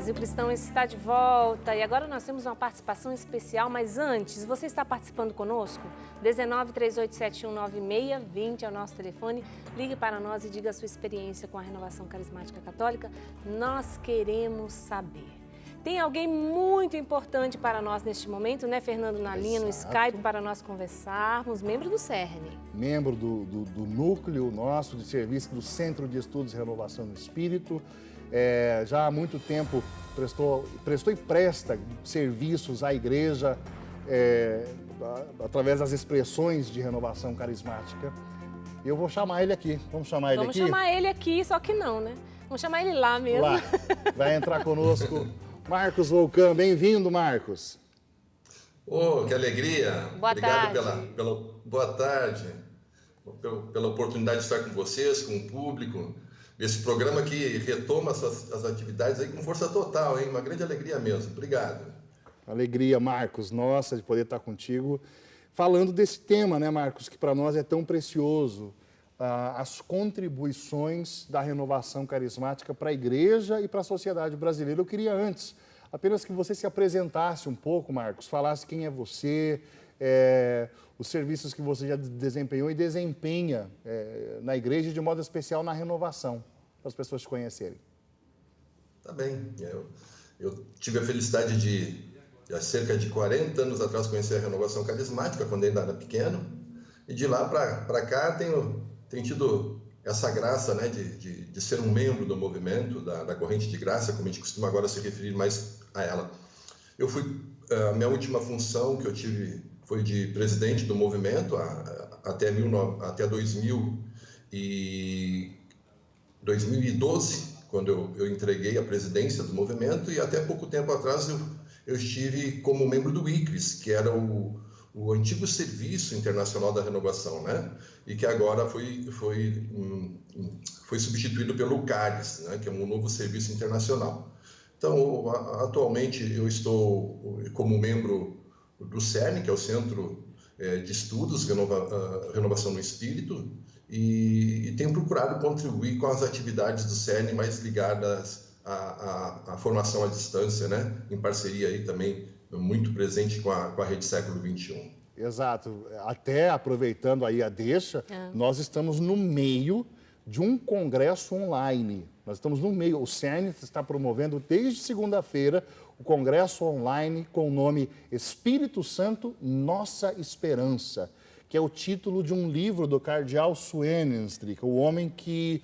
Brasil Cristão está de volta e agora nós temos uma participação especial, mas antes, você está participando conosco? 1938719620 é o nosso telefone, ligue para nós e diga a sua experiência com a Renovação Carismática Católica, nós queremos saber. Tem alguém muito importante para nós neste momento, né, Fernando, na linha, no Skype, para nós conversarmos, membro do CERN. Membro do núcleo nosso de serviço do Centro de Estudos e Renovação no Espírito. Já há muito tempo prestou e presta serviços à igreja através das expressões de renovação carismática. Eu vou chamar ele aqui. Vamos chamar ele aqui? Vamos chamar ele aqui, só que não, né? Vamos chamar ele lá mesmo. Lá. Vai entrar conosco Marcos Volcan. Bem-vindo, Marcos. Oh, que alegria. Boa Obrigado tarde. boa tarde, pela oportunidade de estar com vocês, com o público. Esse programa que retoma as atividades aí com força total, hein? Uma grande alegria mesmo. Obrigado. Alegria, Marcos, nossa, de poder estar contigo. Falando desse tema, né, Marcos, que para nós é tão precioso, as contribuições da renovação carismática para a igreja e para a sociedade brasileira. Eu queria antes, apenas que você se apresentasse um pouco, Marcos, falasse quem é você, os serviços que você já desempenhou e desempenha na igreja, de modo especial na renovação, para as pessoas te conhecerem. Tá bem. Eu tive a felicidade de, há cerca de 40 anos atrás, conhecer a renovação carismática, quando ainda era pequeno, e de lá para cá tenho tido essa graça, né, de ser um membro do movimento, da corrente de graça, como a gente costuma agora se referir mais a ela. Eu a minha última função que eu tive foi de presidente do movimento até 2012, quando eu entreguei a presidência do movimento, e até pouco tempo atrás eu estive como membro do ICRIS, que era o antigo Serviço Internacional da Renovação, né? E que agora foi substituído pelo CARES, né? Que é um novo serviço internacional. Então, atualmente eu estou como membro do CERN, que é o Centro de Estudos Renovação no Espírito, e tenho procurado contribuir com as atividades do CERN mais ligadas à formação à distância, né? Em parceria aí também muito presente com a Rede Século XXI. Exato. Até aproveitando aí a deixa, nós estamos no meio de um congresso online. Nós estamos no meio, o CERN está promovendo desde segunda-feira o congresso online com o nome Espírito Santo, Nossa Esperança, que é o título de um livro do cardeal Suenenstrik, o homem que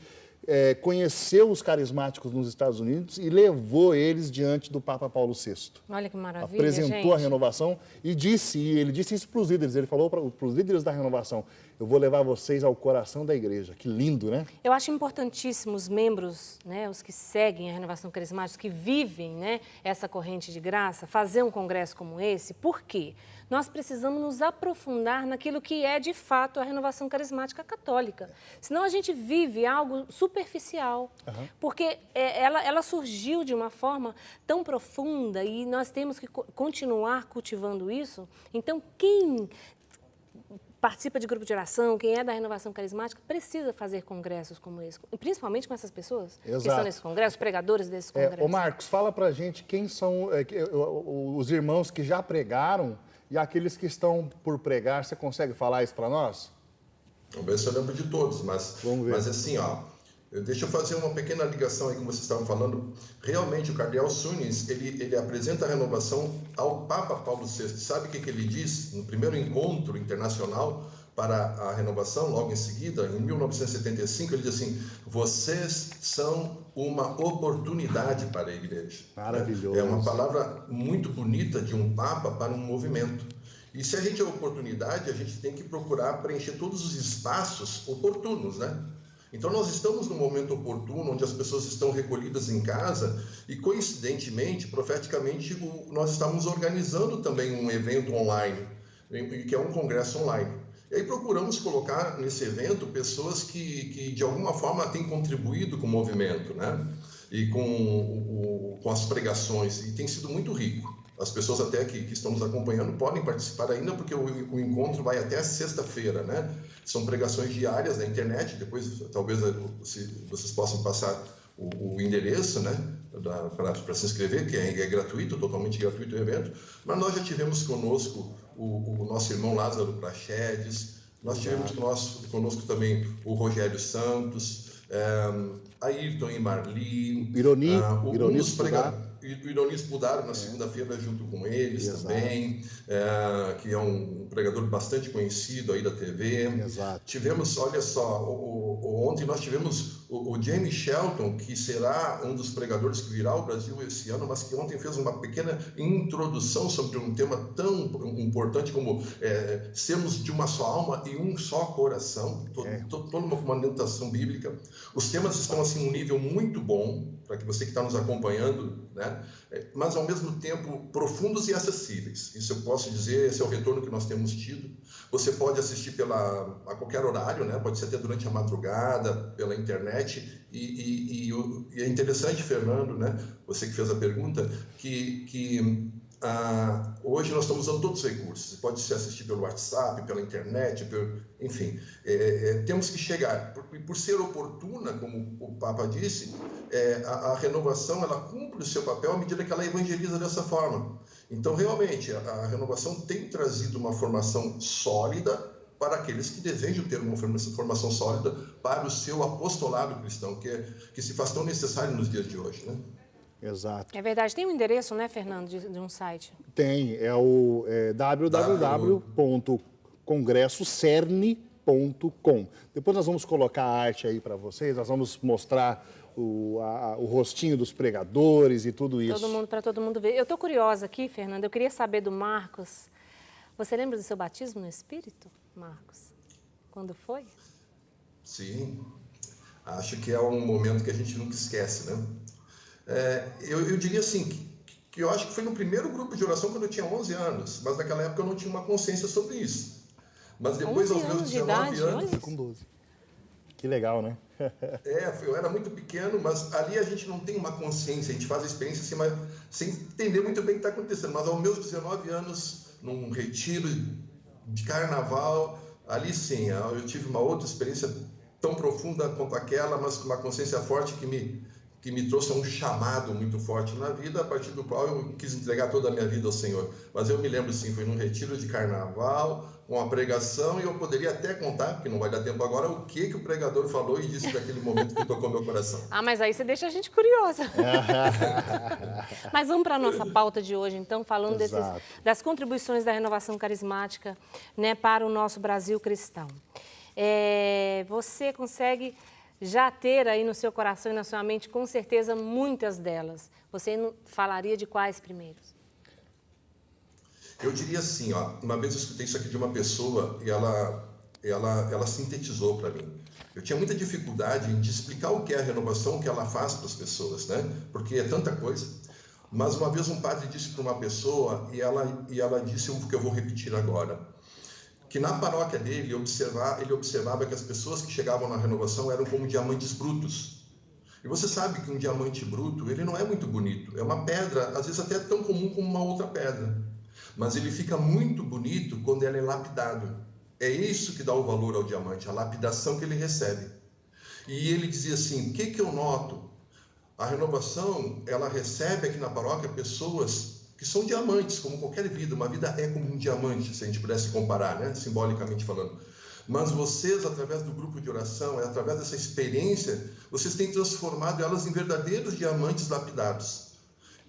conheceu os carismáticos nos Estados Unidos e levou eles diante do Papa Paulo VI. Olha que maravilha, Apresentou gente. a renovação e ele disse isso para os líderes, ele falou para os líderes da renovação: eu vou levar vocês ao coração da igreja. Que lindo, né? Eu acho importantíssimo os membros, né, os que seguem a renovação carismática, que vivem, né, essa corrente de graça, fazer um congresso como esse. Por quê? Nós precisamos nos aprofundar naquilo que é, de fato, a renovação carismática católica. Senão a gente vive algo superficial, porque ela surgiu de uma forma tão profunda e nós temos que continuar cultivando isso. Então, quem participa de grupo de oração, quem é da renovação carismática, precisa fazer congressos como esse, principalmente com essas pessoas que estão nesses congressos, pregadores desses congressos. Ô Marcos, fala pra gente quem são os irmãos que já pregaram e aqueles que estão por pregar. Você consegue falar isso para nós? Vamos ver se eu lembro de todos, mas assim, deixa eu fazer uma pequena ligação aí que vocês estavam falando. Realmente, o cardeal Sunes, ele apresenta a renovação ao Papa Paulo VI. Sabe o que ele diz no primeiro encontro internacional para a renovação, logo em seguida, em 1975, ele diz assim: vocês são uma oportunidade para a igreja. Maravilhoso. É uma palavra muito bonita de um Papa para um movimento. E se a gente é oportunidade, a gente tem que procurar preencher todos os espaços oportunos, né? Então, nós estamos num momento oportuno, onde as pessoas estão recolhidas em casa e, coincidentemente, profeticamente, nós estamos organizando também um evento online, que é um congresso online. E aí procuramos colocar nesse evento pessoas que de alguma forma, têm contribuído com o movimento, né? E com as pregações, e tem sido muito rico. As pessoas até que estão nos acompanhando podem participar ainda, porque o encontro vai até sexta-feira, né? São pregações diárias na internet, depois talvez se vocês possam passar o endereço, né, para se inscrever, que é gratuito, totalmente gratuito o evento, mas nós já tivemos conosco o nosso irmão Lázaro Praxedes, nós tivemos conosco também o Rogério Santos, Ayrton e Marli, o Ironis Pudaro na segunda-feira junto com eles. Exato. Também, que é um pregador bastante conhecido aí da TV. Exato. Tivemos, olha só, ontem nós tivemos o Jamie Shelton, que será um dos pregadores que virá ao Brasil esse ano, mas que ontem fez uma pequena introdução sobre um tema tão importante como sermos de uma só alma e um só coração, toda uma fundamentação bíblica. Os temas estão assim um nível muito bom para que você que está nos acompanhando, né? Mas ao mesmo tempo profundos e acessíveis. Isso eu posso dizer, esse é o retorno que nós temos tido. Você pode assistir a qualquer horário, né? Pode ser até durante a madrugada, pela internet. E é interessante, Fernando, né? Você que fez a pergunta, hoje nós estamos usando todos os recursos. Pode se assistir pelo WhatsApp, pela internet, enfim. Temos que chegar. Por ser oportuna, como o Papa disse, a renovação ela cumpre o seu papel à medida que ela evangeliza dessa forma. Então, realmente, a renovação tem trazido uma formação sólida para aqueles que desejam ter uma formação sólida para o seu apostolado cristão, que se faz tão necessário nos dias de hoje, né? Exato. É verdade. Tem um endereço, né, Fernando, de um site? Tem. É o www.congressocerne.com. Depois nós vamos colocar a arte aí para vocês, nós vamos mostrar o rostinho dos pregadores e tudo isso. Para todo mundo ver. Eu estou curiosa aqui, Fernando, eu queria saber do Marcos. Você lembra do seu batismo no Espírito, Marcos? Quando foi? Sim. Acho que é um momento que a gente nunca esquece, né? Eu diria assim, que eu acho que foi no primeiro grupo de oração quando eu tinha 11 anos, mas naquela época eu não tinha uma consciência sobre isso. Mas depois, aos meus 19 anos... Com 12. Que legal, né? Eu era muito pequeno, mas ali a gente não tem uma consciência, a gente faz a experiência assim, mas sem entender muito bem o que está acontecendo. Mas aos meus 19 anos, num retiro de carnaval, ali sim, eu tive uma outra experiência tão profunda quanto aquela, mas com uma consciência forte que me trouxe um chamado muito forte na vida, a partir do qual eu quis entregar toda a minha vida ao Senhor. Mas eu me lembro, sim, foi num retiro de carnaval, uma pregação, e eu poderia até contar, porque não vai dar tempo agora, o que o pregador falou e disse naquele momento que tocou meu coração. Mas aí você deixa a gente curiosa. Mas vamos para a nossa pauta de hoje, então, falando das contribuições da renovação carismática, né, para o nosso Brasil cristão. Você consegue já ter aí no seu coração e na sua mente, com certeza, muitas delas. Você falaria de quais primeiros? Eu diria assim, uma vez eu escutei isso aqui de uma pessoa e ela sintetizou para mim. Eu tinha muita dificuldade em explicar o que é a renovação, o que ela faz para as pessoas, né? Porque é tanta coisa. Mas uma vez um padre disse para uma pessoa, e ela disse o que eu vou repetir agora, que na paróquia dele ele observava que as pessoas que chegavam na renovação eram como diamantes brutos. E você sabe que um diamante bruto, ele não é muito bonito. É uma pedra, às vezes até tão comum como uma outra pedra. Mas ele fica muito bonito quando ele é lapidado. É isso que dá o valor ao diamante, a lapidação que ele recebe. E ele dizia assim, o que eu noto? A renovação, ela recebe aqui na paróquia pessoas que são diamantes, como qualquer vida. Uma vida é como um diamante, se a gente pudesse comparar, né? Simbolicamente falando. Mas vocês, através do grupo de oração, através dessa experiência, vocês têm transformado elas em verdadeiros diamantes lapidados.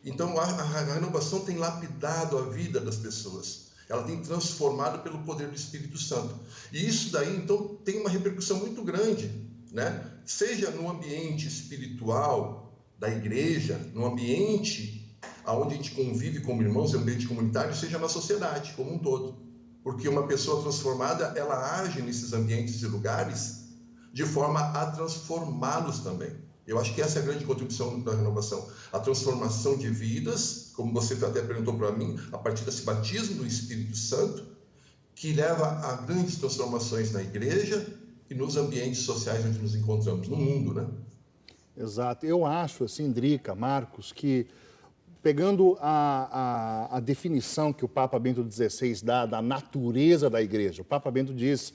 Então, a renovação tem lapidado a vida das pessoas. Ela tem transformado pelo poder do Espírito Santo. E isso daí, então, tem uma repercussão muito grande, né? Seja no ambiente espiritual da igreja, no ambiente onde a gente convive como irmãos, no ambiente comunitário, seja na sociedade como um todo. Porque uma pessoa transformada, ela age nesses ambientes e lugares de forma a transformá-los também. Eu acho que essa é a grande contribuição da renovação. A transformação de vidas, como você até perguntou para mim, a partir desse batismo do Espírito Santo, que leva a grandes transformações na igreja e nos ambientes sociais onde nos encontramos, no mundo, né? Exato. Eu acho, assim, Drica, Marcos, que pegando a definição que o Papa Bento XVI dá da natureza da igreja, o Papa Bento diz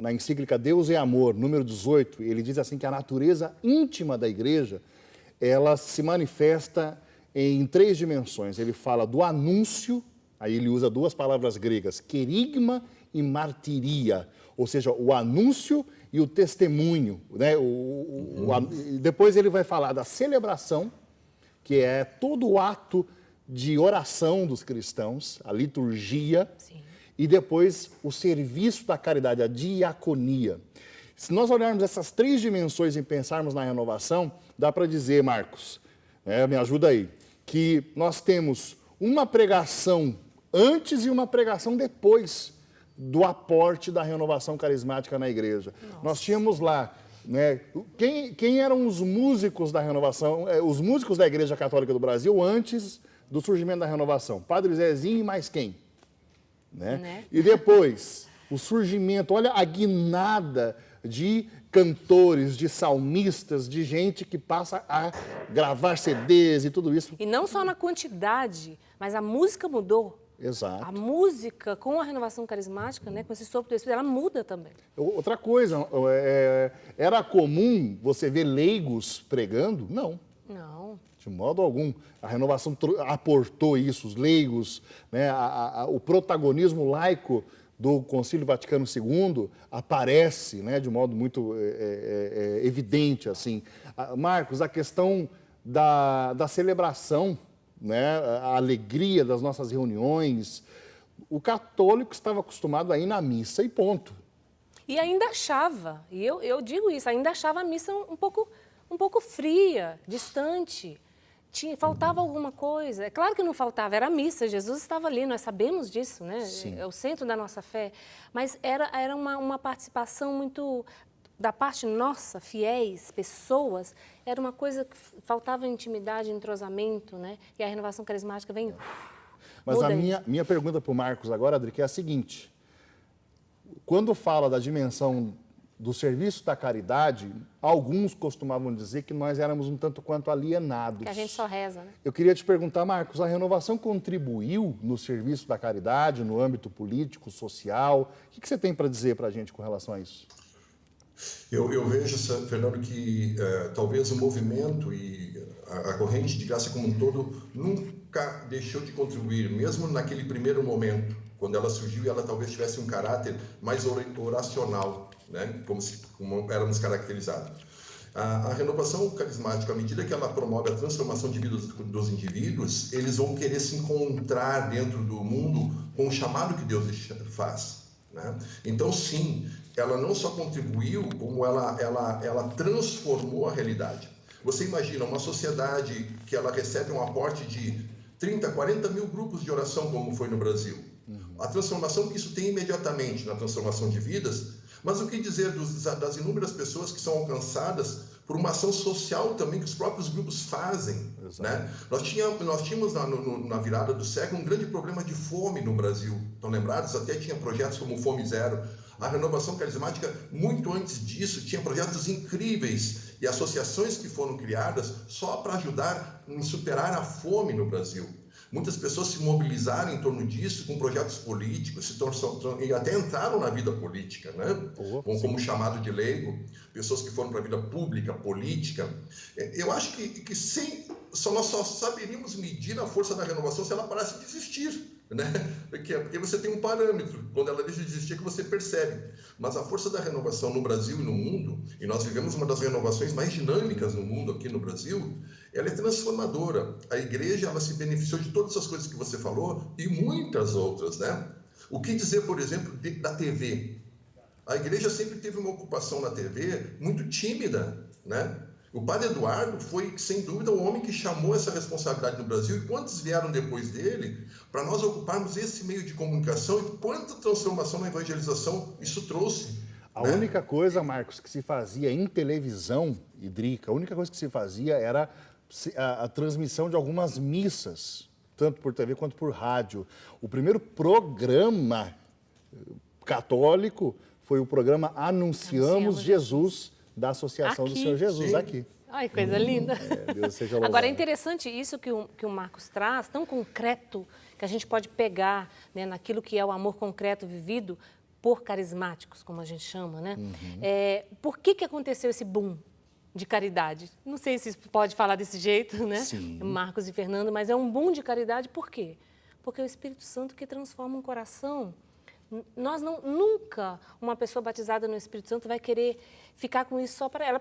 na encíclica Deus é Amor, número 18, ele diz assim que a natureza íntima da igreja, ela se manifesta em 3 dimensões. Ele fala do anúncio, aí ele usa 2 palavras gregas, querigma e martiria, ou seja, o anúncio e o testemunho, né? Depois ele vai falar da celebração, que é todo o ato de oração dos cristãos, a liturgia, Sim. E depois o serviço da caridade, a diaconia. Se nós olharmos essas 3 dimensões e pensarmos na renovação, dá para dizer, Marcos, me ajuda aí, que nós temos uma pregação antes e uma pregação depois do aporte da renovação carismática na igreja. Nossa. Nós tínhamos lá, né, quem eram os músicos da renovação, os músicos da Igreja Católica do Brasil antes do surgimento da renovação? Padre Zezinho e mais quem? Né? E depois, o surgimento, olha a guinada de cantores, de salmistas, de gente que passa a gravar CDs e tudo isso. E não só na quantidade, mas a música mudou. Exato. A música, com a renovação carismática, né, com esse sopro do Espírito, ela muda também. Outra coisa, era comum você ver leigos pregando? Não. Não. De modo algum. A renovação aportou isso, os leigos, né, o protagonismo laico do Concílio Vaticano II aparece, né, de modo muito evidente. Assim. Marcos, a questão da celebração, né, a alegria das nossas reuniões, o católico estava acostumado a ir na missa e ponto. E ainda achava, e eu digo isso, ainda achava a missa um pouco fria, distante. Faltava alguma coisa. É claro que não faltava, era a missa, Jesus estava ali, nós sabemos disso, né? Sim. É o centro da nossa fé. Mas era uma participação muito, da parte nossa, fiéis, pessoas, era uma coisa que faltava intimidade, entrosamento, né? E a renovação carismática vem... Mas a minha pergunta para o Marcos agora, Adri, que é a seguinte. Quando fala da dimensão do serviço da caridade, alguns costumavam dizer que nós éramos um tanto quanto alienados. Que a gente só reza, né? Eu queria te perguntar, Marcos, a renovação contribuiu no serviço da caridade, no âmbito político, social? O que você tem para dizer para a gente com relação a isso? Eu vejo, Fernando, que talvez o movimento e a corrente de graça como um todo nunca deixou de contribuir, mesmo naquele primeiro momento, quando ela surgiu e ela talvez tivesse um caráter mais oracional, né? como éramos caracterizados. A renovação carismática, à medida que ela promove a transformação de vida dos indivíduos, eles vão querer se encontrar dentro do mundo com o chamado que Deus faz. Né? Então, sim, ela não só contribuiu, como ela transformou a realidade. Você imagina uma sociedade que ela recebe um aporte de 30, 40 mil grupos de oração, como foi no Brasil. A transformação que isso tem imediatamente na transformação de vidas, mas o que dizer das inúmeras pessoas que são alcançadas por uma ação social também que os próprios grupos fazem, né? Nós tínhamos na virada do século um grande problema de fome no Brasil. Estão lembrados? Até tinha projetos como Fome Zero. A renovação carismática, muito antes disso, tinha projetos incríveis e associações que foram criadas só para ajudar em superar a fome no Brasil. Muitas pessoas se mobilizaram em torno disso com projetos políticos e até entraram na vida política, né? Como chamado de leigo, pessoas que foram para a vida pública, política. Eu acho que nós só saberíamos medir a força da renovação se ela parasse de existir. Né? Porque você tem um parâmetro, quando ela deixa de existir que você percebe. Mas a força da renovação no Brasil e no mundo, e nós vivemos uma das renovações mais dinâmicas no mundo aqui no Brasil, ela é transformadora. A igreja ela se beneficiou de todas essas coisas que você falou e muitas outras, né? O que dizer, por exemplo, da TV? A igreja sempre teve uma ocupação na TV muito tímida, né? O padre Eduardo foi, sem dúvida, o homem que chamou essa responsabilidade no Brasil, e quantos vieram depois dele para nós ocuparmos esse meio de comunicação e quanta transformação na evangelização isso trouxe. A única coisa, Marcos, que se fazia em televisão, Idrica, a única coisa que se fazia era a transmissão de algumas missas, tanto por TV quanto por rádio. O primeiro programa católico foi o programa Anunciamos Jesus, da Associação do Senhor Jesus, aqui. Ai, coisa linda. Deus seja louvado. Agora, é interessante isso que o Marcos traz, tão concreto, que a gente pode pegar, né, naquilo que é o amor concreto vivido por carismáticos, como a gente chama, né? Por que aconteceu esse boom de caridade? Não sei se pode falar desse jeito, né? Sim. Marcos e Fernando, mas é um boom de caridade por quê? Porque é o Espírito Santo que transforma um coração. Nós nunca uma pessoa batizada no Espírito Santo vai querer ficar com isso só para ela.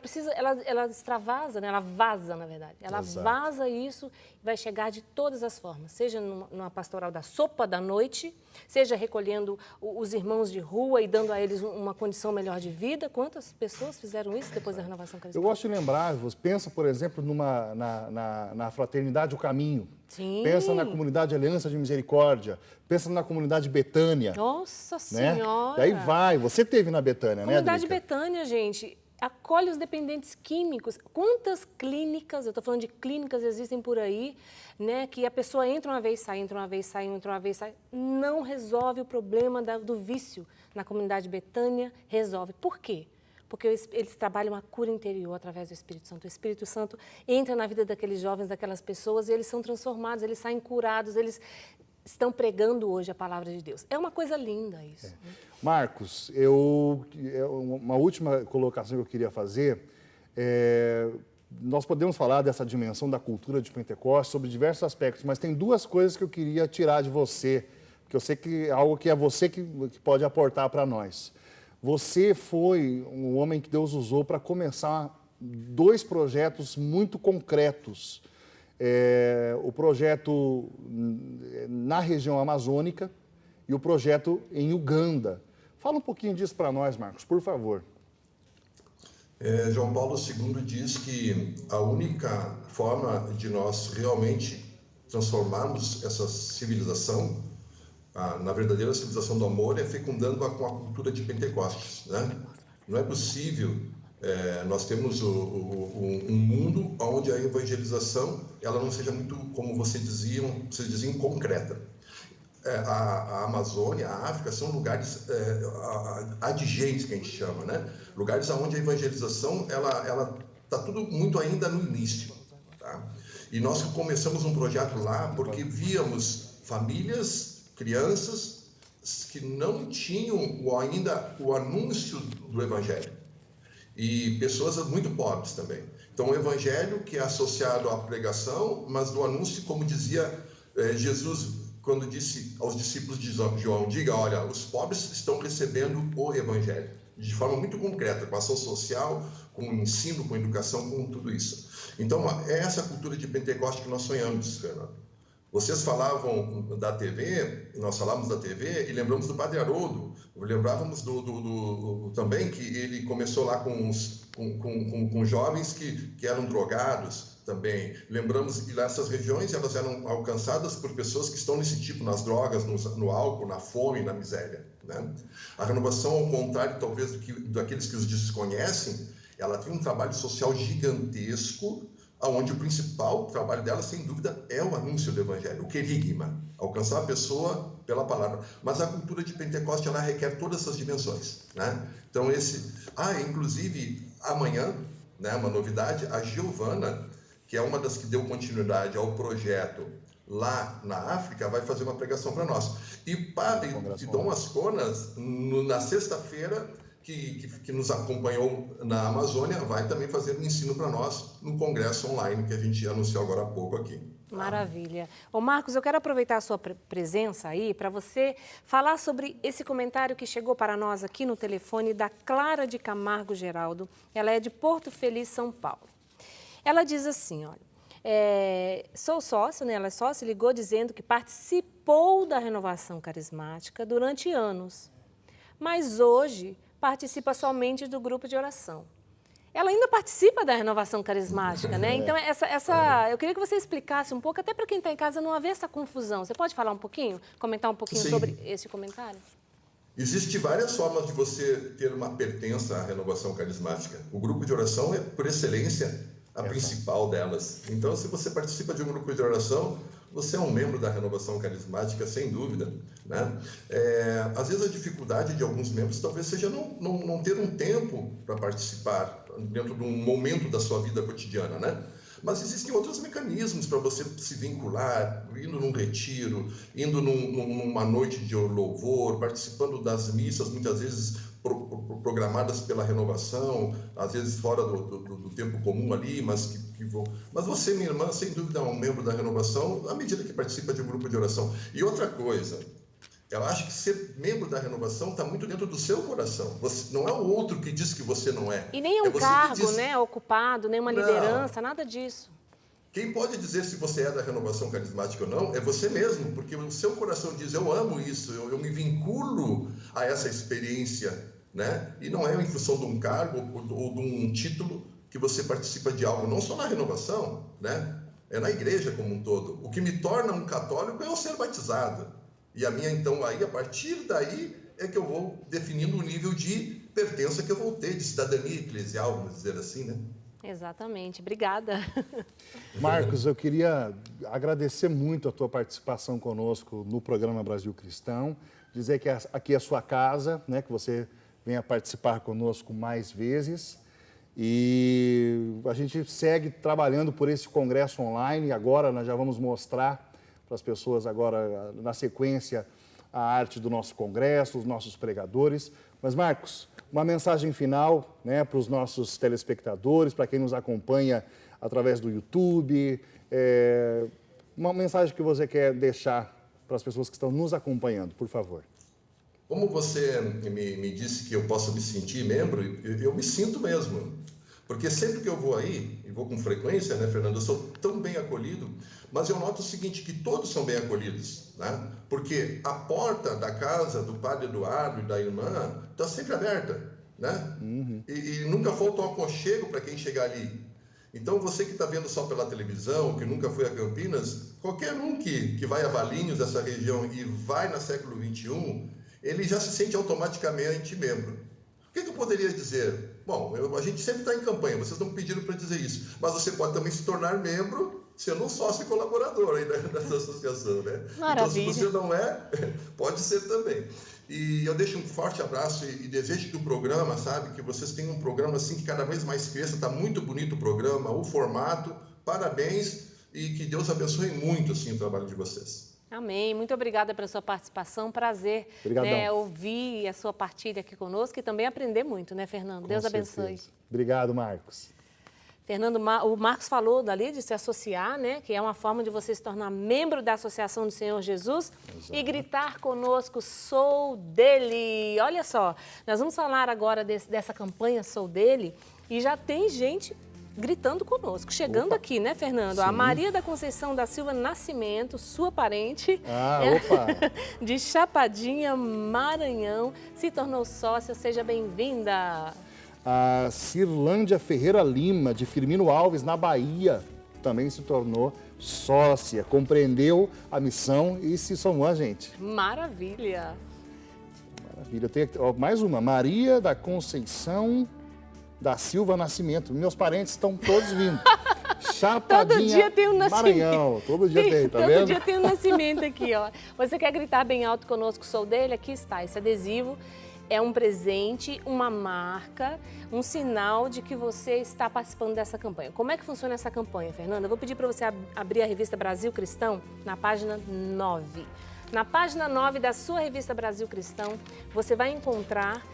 Ela extravasa, né? Ela vaza, na verdade. Ela Exato. vaza isso e vai chegar de todas as formas, seja numa pastoral da sopa da noite, seja recolhendo os irmãos de rua e dando a eles uma condição melhor de vida. Quantas pessoas fizeram isso depois da renovação Eu carismática? gosto de lembrar, você pensa, por exemplo, na Fraternidade O Caminho. Sim. Pensa na comunidade Aliança de Misericórdia. Pensa na comunidade Betânia. Nossa Né? Senhora! Daí vai. Você teve na Betânia, né, Comunidade Drica? Betânia, gente, acolhe os dependentes químicos. Quantas clínicas, eu estou falando de clínicas, existem por aí, né, que a pessoa entra uma vez, sai, entra uma vez, sai, entra uma vez, sai. Não resolve o problema do vício. Na comunidade Betânia, resolve. Por quê? Porque eles trabalham a cura interior através do Espírito Santo. O Espírito Santo entra na vida daqueles jovens, daquelas pessoas, e eles são transformados, eles saem curados, eles estão pregando hoje a palavra de Deus. É uma coisa linda isso. Né? Marcos, uma última colocação que eu queria fazer. Nós podemos falar dessa dimensão da cultura de Pentecostes sobre diversos aspectos, mas tem duas coisas que eu queria tirar de você, porque eu sei que é algo que é você que pode aportar para nós. Você foi um homem que Deus usou para começar 2 projetos muito concretos. O projeto na região amazônica e o projeto em Uganda. Fala um pouquinho disso para nós, Marcos, por favor. João Paulo II diz que a única forma de nós realmente transformarmos essa civilização, na verdadeira civilização do amor, é fecundando-a com a cultura de Pentecostes, né? Não é possível nós temos um mundo onde a evangelização ela não seja muito, como vocês diziam, concreta. A Amazônia, a África são lugares adigentes, que a gente chama, né? Lugares onde a evangelização ela está tudo muito ainda no início, tá? E nós começamos um projeto lá porque víamos famílias, crianças que não tinham ainda o anúncio do Evangelho. E pessoas muito pobres também. Então, o Evangelho que é associado à pregação, mas do anúncio, como dizia Jesus, quando disse aos discípulos de João, diga, olha, os pobres estão recebendo o Evangelho, de forma muito concreta, com ação social, com ensino, com educação, com tudo isso. Então, é essa cultura de Pentecoste que nós sonhamos, Fernando. Vocês falavam da TV, nós falávamos da TV e lembramos do Padre Haroldo, lembrávamos também que ele começou lá com jovens que eram drogados também. Lembramos que nessas regiões elas eram alcançadas por pessoas que estão nesse tipo, nas drogas, no álcool, na fome, na miséria, né? A renovação, ao contrário talvez daqueles que os desconhecem, ela tem um trabalho social gigantesco, onde o principal trabalho dela, sem dúvida, é o anúncio do Evangelho, o querigma, alcançar a pessoa pela palavra. Mas a cultura de Pentecoste, ela requer todas essas dimensões, né? Então, inclusive, amanhã, né, uma novidade, a Giovana, que é uma das que deu continuidade ao projeto lá na África, vai fazer uma pregação para nós. E Padre Dom Asconas, na sexta-feira, que nos acompanhou na Amazônia, vai também fazer um ensino para nós no congresso online que a gente anunciou agora há pouco aqui. Maravilha. Ô Marcos, eu quero aproveitar a sua presença aí para você falar sobre esse comentário que chegou para nós aqui no telefone da Clara de Camargo Geraldo. Ela é de Porto Feliz, São Paulo. Ela diz assim, olha, sou sócia, né? Ela é sócia, ligou dizendo que participou da renovação carismática durante anos, mas hoje participa somente do grupo de oração. Ela ainda participa da renovação carismática, né? Então, eu queria que você explicasse um pouco, até para quem está em casa não haver essa confusão. Você pode falar um pouquinho, comentar um pouquinho sobre esse comentário? Existem várias formas de você ter uma pertença à renovação carismática. O grupo de oração é, por excelência, a principal delas. Então, se você participa de um grupo de oração, você é um membro da renovação carismática, sem dúvida, né? Às vezes a dificuldade de alguns membros talvez seja não ter um tempo para participar dentro de um momento da sua vida cotidiana, né? Mas existem outros mecanismos para você se vincular, indo num retiro, indo numa noite de louvor, participando das missas, muitas vezes programadas pela renovação, às vezes fora do tempo comum ali, mas que vão... Mas você, minha irmã, sem dúvida é um membro da renovação, à medida que participa de um grupo de oração. E outra coisa, eu acho que ser membro da renovação está muito dentro do seu coração. Você, não é o outro que diz que você não é. E nem é um cargo, né, ocupado, nem uma liderança, nada disso. Quem pode dizer se você é da renovação carismática ou não é você mesmo, porque o seu coração diz, eu amo isso, eu me vinculo a essa experiência, né? E não é em função de um cargo ou de um título que você participa de algo, não só na renovação, né? É na igreja como um todo. O que me torna um católico é eu ser batizado. E a minha, então, aí, a partir daí, é que eu vou definindo o nível de pertença que eu vou ter, de cidadania eclesial, vamos dizer assim, né? Exatamente. Obrigada. Marcos, eu queria agradecer muito a tua participação conosco no programa Brasil Cristão, dizer que aqui é a sua casa, né, que você venha participar conosco mais vezes. E a gente segue trabalhando por esse congresso online. Agora nós já vamos mostrar para as pessoas agora, na sequência, a arte do nosso congresso, os nossos pregadores. Mas, Marcos, uma mensagem final, né, para os nossos telespectadores, para quem nos acompanha através do YouTube, uma mensagem que você quer deixar para as pessoas que estão nos acompanhando, por favor. Como você me disse que eu posso me sentir membro, eu me sinto mesmo. Porque sempre que eu vou aí, e vou com frequência, né, Fernando, eu sou tão bem acolhido, mas eu noto o seguinte, que todos são bem acolhidos, né? Porque a porta da casa do padre Eduardo e da irmã está sempre aberta, né? Uhum. E nunca falta um aconchego para quem chegar ali. Então, você que está vendo só pela televisão, que nunca foi a Campinas, qualquer um que vai a Valinhos, dessa região, e vai na século XXI, ele já se sente automaticamente membro. O que eu poderia dizer? Bom, a gente sempre está em campanha, vocês não pediram para dizer isso, mas você pode também se tornar membro sendo um sócio e colaborador aí dessa associação, né? Maravilha. Então, se você não é, pode ser também. E eu deixo um forte abraço e desejo que o programa, sabe, que vocês tenham um programa assim que cada vez mais cresça, está muito bonito o programa, o formato, parabéns e que Deus abençoe muito assim, o trabalho de vocês. Amém. Muito obrigada pela sua participação. Prazer, né, ouvir a sua partilha aqui conosco e também aprender muito, né, Fernando? Deus abençoe. Obrigado, Marcos. Fernando, o Marcos falou dali de se associar, né, que é uma forma de você se tornar membro da Associação do Senhor Jesus. Exato. E gritar conosco, sou dele. Olha só, nós vamos falar agora dessa campanha Sou Dele e já tem gente gritando conosco, chegando aqui, né, Fernando? Sim. A Maria da Conceição da Silva Nascimento, sua parente, de Chapadinha, Maranhão, se tornou sócia, seja bem-vinda. A Cirlândia Ferreira Lima, de Firmino Alves, na Bahia, também se tornou sócia, compreendeu a missão e se somou a gente. Maravilha! Maravilha. Tem mais uma, Maria da Conceição da Silva Nascimento. Meus parentes estão todos vindo. Chapadinha, todo dia tem um nascimento. Maranhão. Todo dia tem, tá vendo? Todo dia tem um nascimento aqui, ó. Você quer gritar bem alto conosco, sou dele? Aqui está, esse adesivo. É um presente, uma marca, um sinal de que você está participando dessa campanha. Como é que funciona essa campanha, Fernanda? Eu vou pedir para você abrir a revista Brasil Cristão na página 9. Na página 9 da sua revista Brasil Cristão, você vai encontrar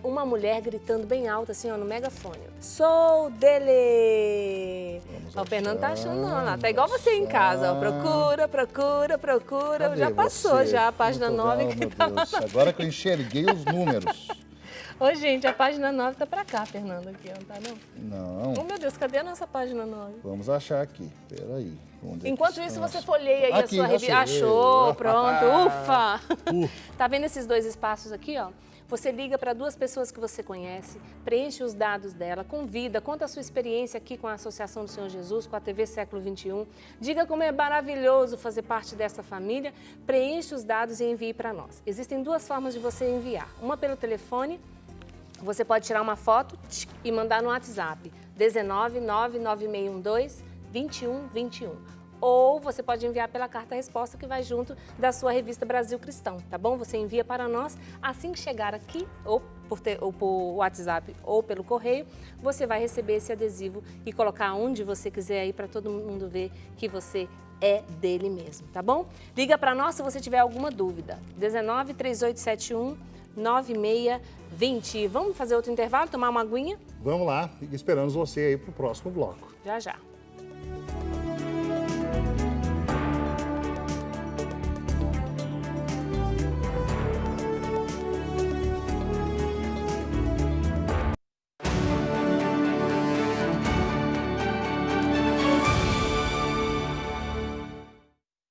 uma mulher gritando bem alto, assim, ó, no megafone. Sou dele! O Fernando tá achando, não, tá igual você em casa, ó. Procura. Cadê já passou você? já a página 9 que tá lá. Agora que eu enxerguei os números. Ô, gente, a página 9 tá pra cá, Fernando, aqui, ó, tá não? Não. Oh, meu Deus, cadê a nossa página 9? Vamos achar aqui, peraí. Enquanto isso, você folheia aí a sua revista. Achou, pronto, ufa! Tá vendo esses dois espaços aqui, ó? Você liga para 2 pessoas que você conhece, preenche os dados dela, convida, conta a sua experiência aqui com a Associação do Senhor Jesus, com a TV Século XXI. Diga como é maravilhoso fazer parte dessa família, preenche os dados e envie para nós. Existem 2 formas de você enviar. Uma pelo telefone, você pode tirar uma foto e mandar no WhatsApp, 19 99612 2121. Ou você pode enviar pela carta-resposta que vai junto da sua revista Brasil Cristão, tá bom? Você envia para nós, assim que chegar aqui, ou por WhatsApp ou pelo correio, você vai receber esse adesivo e colocar onde você quiser aí para todo mundo ver que você é dele mesmo, tá bom? Liga para nós se você tiver alguma dúvida. 19 3871 9620. Vamos fazer outro intervalo, tomar uma aguinha? Vamos lá, e esperamos você aí para o próximo bloco. Já, já.